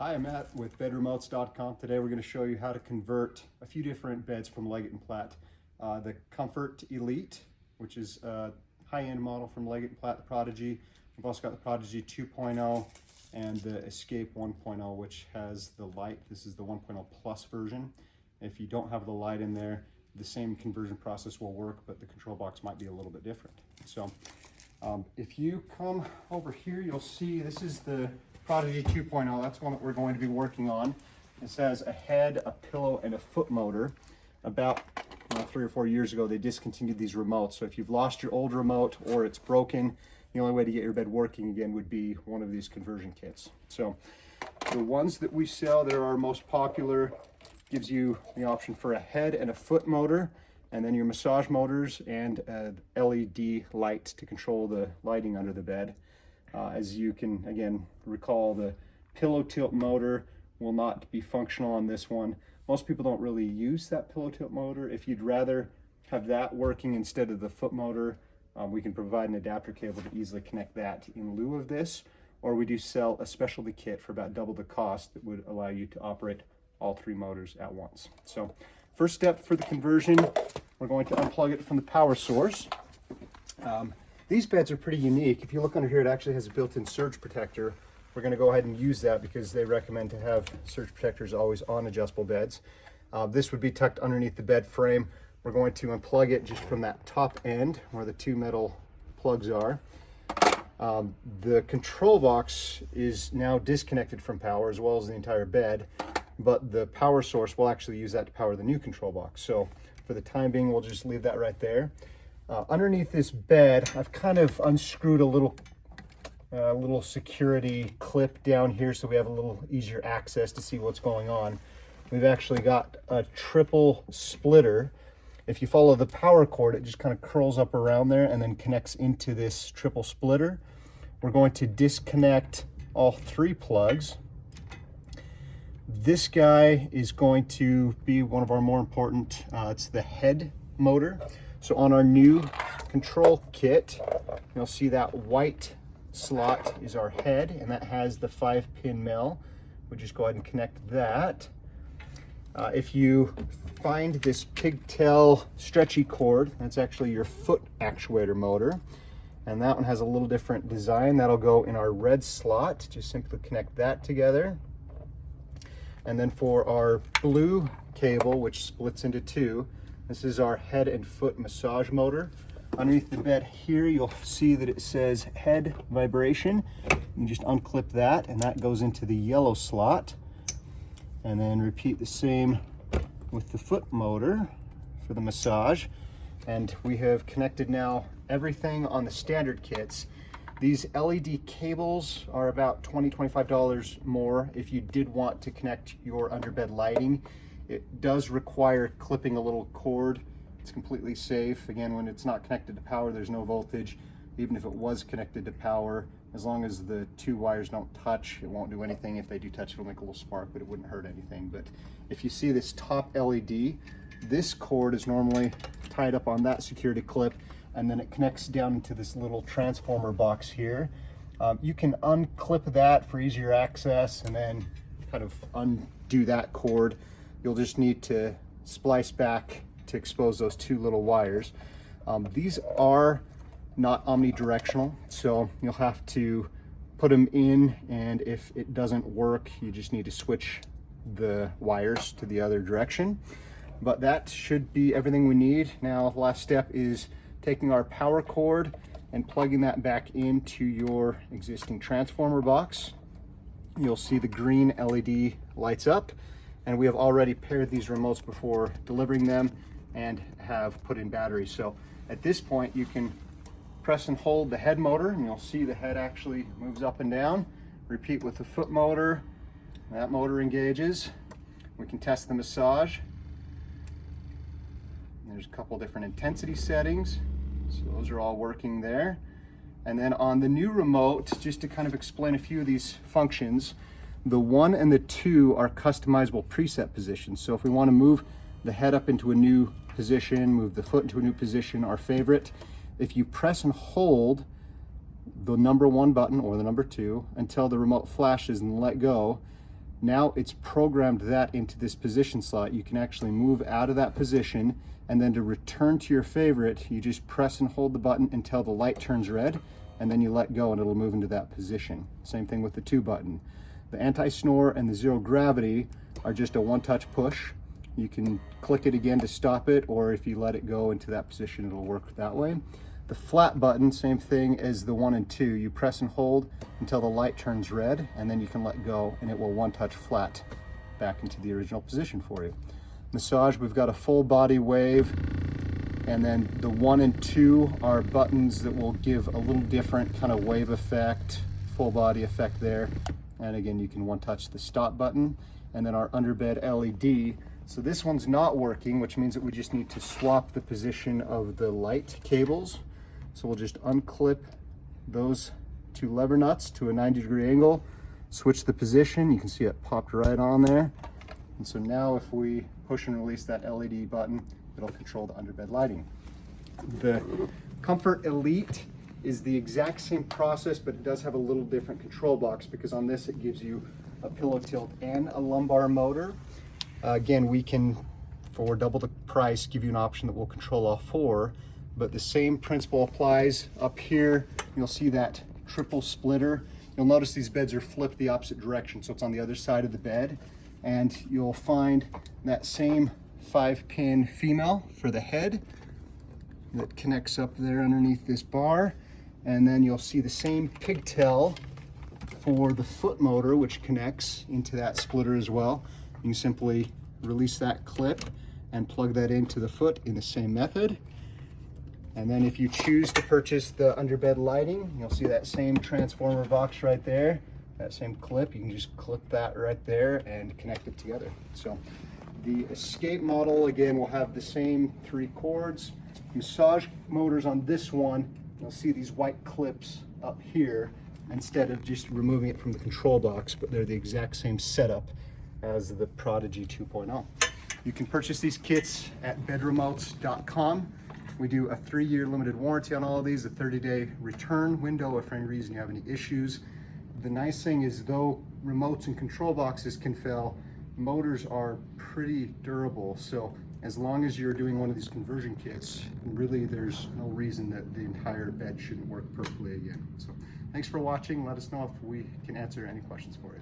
Hi, I'm Matt with bedremotes.com. Today we're going to show you how to convert a few different beds from Leggett and Platt. The Comfort Elite, which is a high-end model from Leggett and Platt Prodigy. We've also got the Prodigy 2.0 and the Escape 1.0, which has the light. This is the 1.0 plus version. If you don't have the light in there, the same conversion process will work, but the control box might be a little bit different. So if you come over here, you'll see this is the Prodigy 2.0. That's one that we're going to be working on. This has a head, a pillow, and a foot motor. About 3 or 4 years ago, they discontinued these remotes. So if you've lost your old remote or it's broken, the only way to get your bed working again would be one of these conversion kits. So the ones that we sell that are our most popular gives you the option for a head and a foot motor, and then your massage motors and a LED light to control the lighting under the bed. As you can, again, recall, the pillow tilt motor will not be functional on this one. Most people don't really use that pillow tilt motor. If you'd rather have that working instead of the foot motor, we can provide an adapter cable to easily connect that in lieu of this, or we do sell a specialty kit for about double the cost that would allow you to operate all 3 motors at once. So first step for the conversion, we're going to unplug it from the power source. These beds are pretty unique. If you look under here, it actually has a built-in surge protector. We're going to go ahead and use that because they recommend to have surge protectors always on adjustable beds. This would be tucked underneath the bed frame. We're going to unplug it just from that top end where the 2 metal plugs are. The control box is now disconnected from power, as well as the entire bed, but the power source will actually use that to power the new control box. So for the time being, we'll just leave that right there. Underneath this bed, I've kind of unscrewed a little security clip down here so we have a little easier access to see what's going on. We've actually got a triple splitter. If you follow the power cord, it just kind of curls up around there and then connects into this triple splitter. We're going to disconnect all 3 plugs. This guy is going to be one of our more important, it's the head motor. So on our new control kit, you'll see that white slot is our head, and that has the 5-pin male. We'll just go ahead and connect that. If you find this pigtail stretchy cord, that's actually your foot actuator motor. And that one has a little different design. That'll go in our red slot. Just simply connect that together. And then for our blue cable, which splits into 2, this is our head and foot massage motor. Underneath the bed here, you'll see that it says head vibration. You just unclip that, and that goes into the yellow slot. And then repeat the same with the foot motor for the massage. And we have connected now everything on the standard kits. These LED cables are about $20, $25 more if you did want to connect your underbed lighting. It does require clipping a little cord. It's completely safe. Again, when it's not connected to power, there's no voltage. Even if it was connected to power, as long as the 2 wires don't touch, it won't do anything. If they do touch, it'll make a little spark, but it wouldn't hurt anything. But if you see this top LED, this cord is normally tied up on that security clip, and then it connects down into this little transformer box here. You can unclip that for easier access and then kind of undo that cord. You'll just need to splice back to expose those 2 little wires. These are not omnidirectional, so you'll have to put them in, and if it doesn't work, you just need to switch the wires to the other direction. But that should be everything we need. Now, the last step is taking our power cord and plugging that back into your existing transformer box. You'll see the green LED lights up, and we have already paired these remotes before delivering them and have put in batteries. So at this point, you can press and hold the head motor, and you'll see the head actually moves up and down. Repeat with the foot motor. That motor engages. We can test the massage. There's a couple different intensity settings, so those are all working there. And then on the new remote, just to kind of explain a few of these functions, the 1 and the 2 are customizable preset positions. So if we want to move the head up into a new position, move the foot into a new position, our favorite, if you press and hold the number 1 button or the number 2 until the remote flashes and let go, Now it's programmed that into this position slot. You can actually move out of that position, and then to return to your favorite, you just press and hold the button until the light turns red, and then you let go and it'll move into that position. Same thing with the 2 button. The anti-snore and the 0 gravity are just a one-touch push. You can click it again to stop it, or if you let it go into that position, it'll work that way. The flat button, same thing as the 1 and 2. You press and hold until the light turns red, and then you can let go and it will one-touch flat back into the original position for you. Massage, we've got a full body wave, and then the 1 and 2 are buttons that will give a little different kind of wave effect, full body effect there. And again, you can one-touch the stop button, and then our underbed LED. So this one's not working, which means that we just need to swap the position of the light cables. So we'll just unclip those 2 lever nuts to a 90-degree angle, switch the position. You can see it popped right on there. And so now if we push and release that LED button, it'll control the underbed lighting. The Comfort Elite is the exact same process, but it does have a little different control box, because on this it gives you a pillow tilt and a lumbar motor. Again, we can, for double the price, give you an option that will control all 4, but the same principle applies up here. You'll see that triple splitter. You'll notice these beds are flipped the opposite direction, so it's on the other side of the bed, and you'll find that same 5-pin female for the head that connects up there underneath this bar, and then you'll see the same pigtail for the foot motor, which connects into that splitter as well. You can simply release that clip and plug that into the foot in the same method. And then if you choose to purchase the underbed lighting, you'll see that same transformer box right there, that same clip. You can just clip that right there and connect it together. So the Scape model, again, will have the same 3 cords. Massage motors on this one, you'll see these white clips up here instead of just removing it from the control box, but they're the exact same setup as the Prodigy 2.0. You can purchase these kits at bedremotes.com. We do a 3-year limited warranty on all of these, a 30-day return window if for any reason you have any issues. The nice thing is, though remotes and control boxes can fail, motors are pretty durable. So as long as you're doing one of these conversion kits, really there's no reason that the entire bed shouldn't work perfectly again. So thanks for watching. Let us know if we can answer any questions for you.